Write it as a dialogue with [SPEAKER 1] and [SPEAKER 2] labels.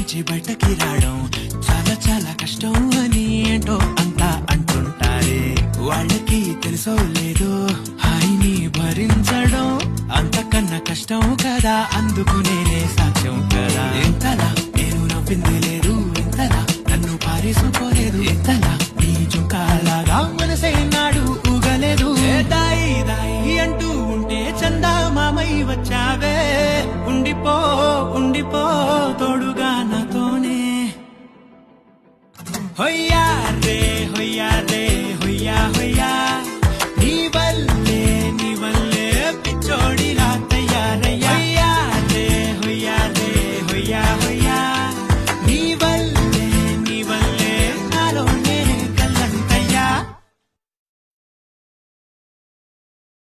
[SPEAKER 1] నుంచి బయటకి రావడం చాలా చాలా కష్టం అని ఏంటో అంతా అంటుంటారే. వాళ్ళకి తెలుసో లేదో హాయిని భరించడం అంతకన్నా కష్టం కదా, అందుకు నేనే సాక్ష్యం కదా. ఇంతలా నేను నవ్వింది లేదు, ఇంతలా నన్ను పారేసుకోలేదు, ఇంతలా నీ చుంకాలాగా మనసే నాడు ఊగలేదు. దాయి దాయి అంటూ ఉంటే చందా మామై వచ్చావే, ఉండిపో ఉండిపో తోడుగా